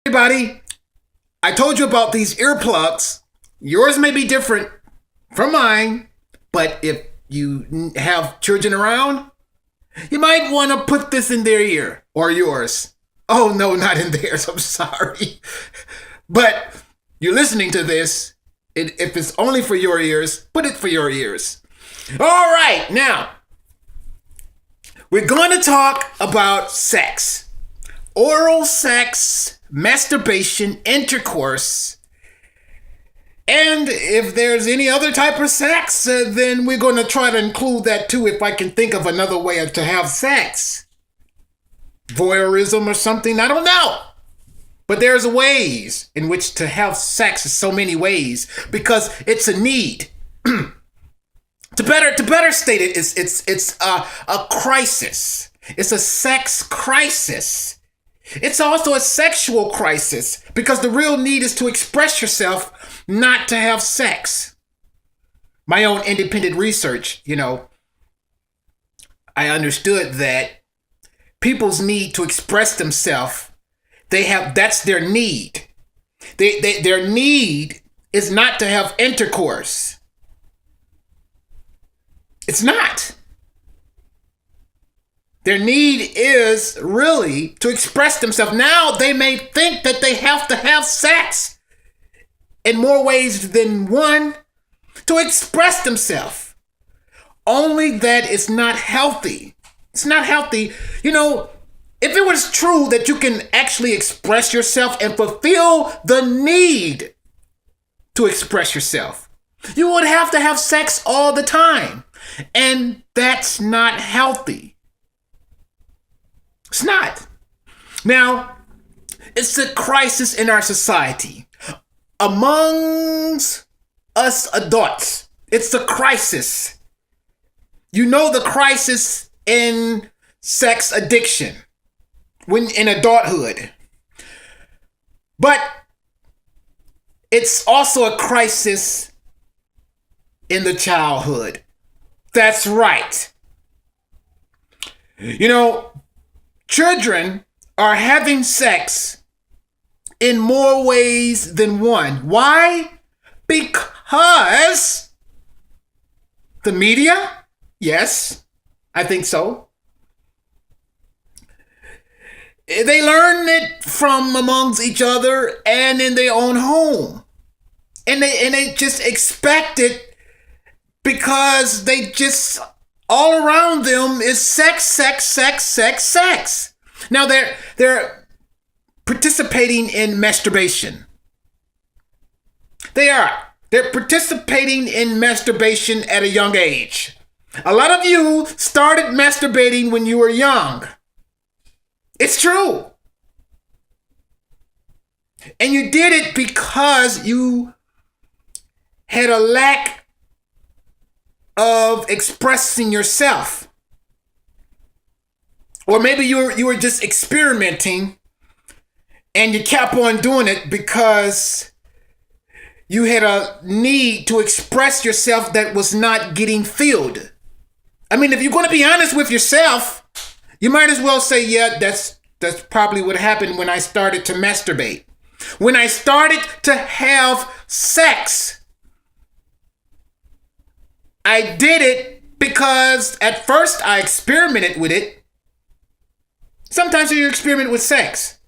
Everybody, I told you about these earplugs. Yours may be different from mine, but if you have children around, you might want to put this in their ear or yours. Oh, no, not in theirs. I'm sorry. But you're listening to this. If it's only for your ears, put it for your ears. All right, now, we're going to talk about sex. Oral sex, masturbation, intercourse. And if there's any other type of sex, then we're going to try to include that too if I can think of another way to have sex. Voyeurism or something, I don't know. But there's ways in which to have sex in so many ways because it's a need. To better state it, it's a crisis. It's a sex crisis. It's also a sexual crisis because the real need is to express yourself, not to have sex. My own independent research, I understood that people's need to express themselves, that's their need. Their need is not to have intercourse. It's not. Their need is really to express themselves. Now they may think that they have to have sex in more ways than one to express themselves. Only that it's not healthy. It's not healthy. If it was true that you can actually express yourself and fulfill the need to express yourself, you would have to have sex all the time. And that's not healthy. It's not. Now, it's a crisis in our society. Amongst us adults, it's a crisis. You know the crisis in sex addiction when in adulthood. But it's also a crisis in the childhood. That's right. Children are having sex in more ways than one. Why? Because the media? Yes, I think so. They learn it from amongst each other and in their own home. And they just expect it because they just all around them is sex, sex, sex, sex, sex. Now they're participating in masturbation. They're participating in masturbation at a young age. A lot of you started masturbating when you were young. It's true. And you did it because you had a lack of expressing yourself. Or maybe you were just experimenting and you kept on doing it because you had a need to express yourself that was not getting filled. I mean, if you're going to be honest with yourself, you might as well say, yeah, that's probably what happened when I started to masturbate. When I started to have sex, I did it because at first I experimented with it. Sometimes you experiment with sex.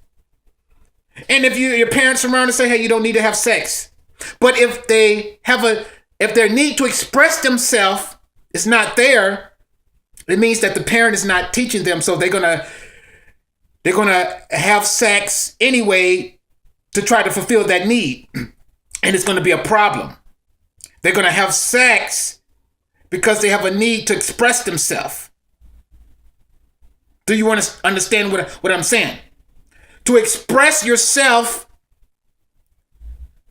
And if your parents around and say, hey, you don't need to have sex. But if their need to express themselves is not there, it means that the parent is not teaching them. So they're gonna have sex anyway to try to fulfill that need. And it's gonna be a problem. They're gonna have sex because they have a need to express themselves. Do you want to understand what I'm saying? To express yourself,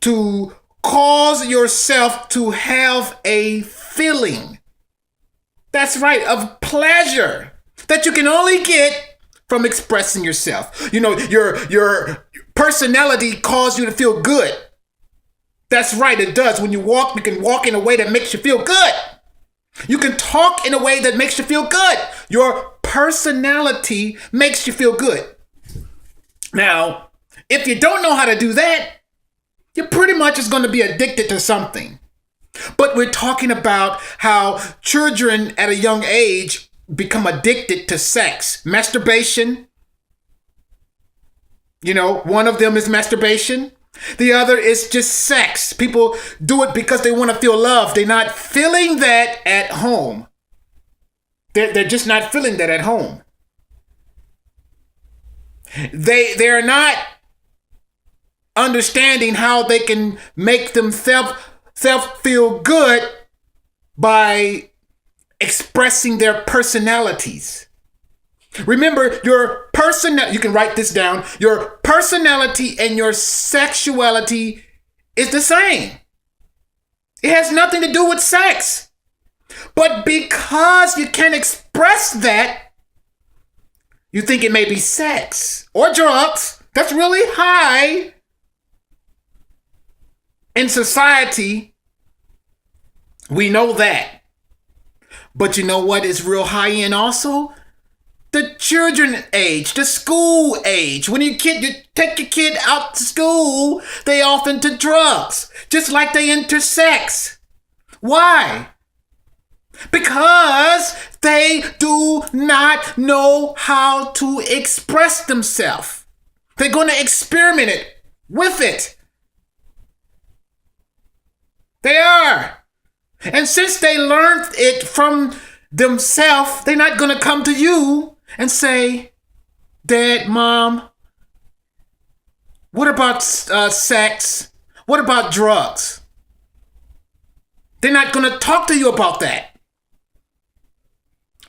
to cause yourself to have a feeling. That's right, of pleasure that you can only get from expressing yourself. Your personality causes you to feel good. That's right, it does. When you can walk in a way that makes you feel good. You can talk in a way that makes you feel good. Your personality makes you feel good. Now, If you don't know how to do that, you're pretty much just going to be addicted to something. But we're talking about how children at a young age become addicted to sex, masturbation. One of them is masturbation. The other is just sex. People do it because they want to feel love. They're not feeling that at home. They're just not feeling that at home. They're not understanding how they can make themselves feel good by expressing their personalities. Remember, you can write this down. Your personality and your sexuality is the same. It has nothing to do with sex. But because you can't express that, you think it may be sex or drugs. That's really high in society. We know that. But you know what is real high in also? The children age, the school age. When you take your kid out to school, they off into drugs, just like they enter sex. Why? Because they do not know how to express themselves. They're going to experiment with it. They are. And since they learned it from themselves, they're not going to come to you and say, Dad, Mom, what about sex? What about drugs? They're not going to talk to you about that.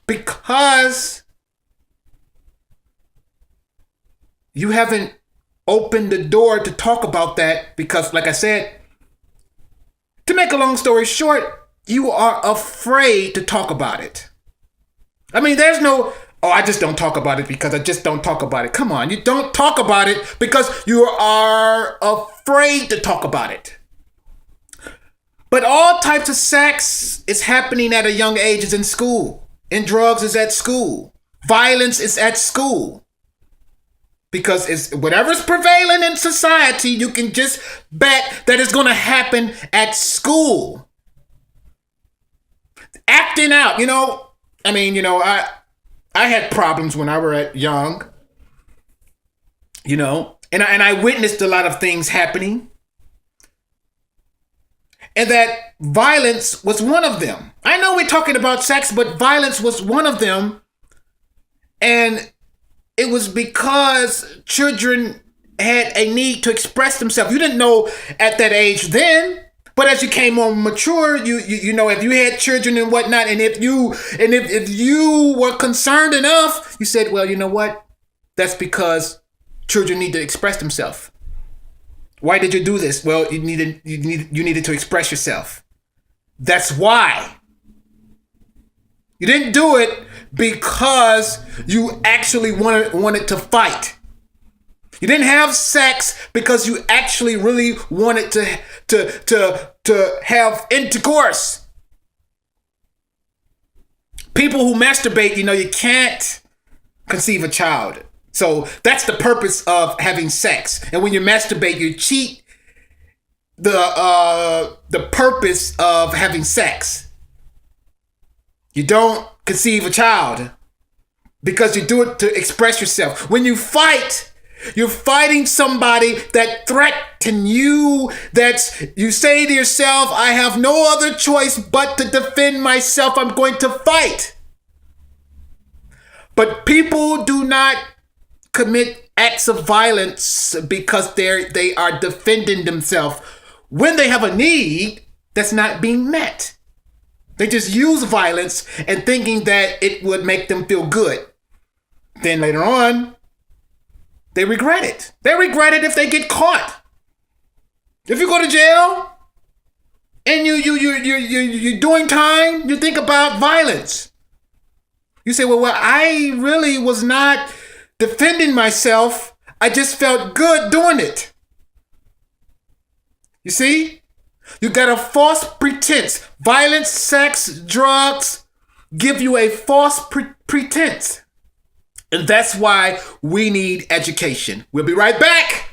Because you haven't opened the door to talk about that. Because, like I said, to make a long story short, you are afraid to talk about it. I mean, there's no, I just don't talk about it because I just don't talk about it. Come on, you don't talk about it because you are afraid to talk about it. But all types of sex is happening at a young age. Is in school. And drugs is at school. Violence is at school. Because it's whatever's prevailing in society, you can just bet that it's going to happen at school. Acting out, I had problems when I was young, and I witnessed a lot of things happening. And that violence was one of them. I know we're talking about sex, but violence was one of them. And it was because children had a need to express themselves. You didn't know at that age then, but as you came more mature, you know, if you had children and whatnot, and if you were concerned enough, you said, well, you know what? That's because children need to express themselves. Why did you do this? Well, you needed to express yourself. That's why. You didn't do it because you actually wanted to fight. You didn't have sex because you actually really wanted to have intercourse. People who masturbate, you can't conceive a child. So that's the purpose of having sex. And when you masturbate, you cheat the purpose of having sex. You don't conceive a child because you do it to express yourself. When you fight, you're fighting somebody that threatens you, that you say to yourself, I have no other choice but to defend myself. I'm going to fight. But people do not commit acts of violence because they are defending themselves when they have a need that's not being met. They just use violence and thinking that it would make them feel good. Then later on, they regret it. They regret it if they get caught. If you go to jail and you're doing time, you think about violence. You say, well, I really was not defending myself. I just felt good doing it. You see? You got a false pretense. Violence, sex, drugs give you a false pretense. And that's why we need education. We'll be right back.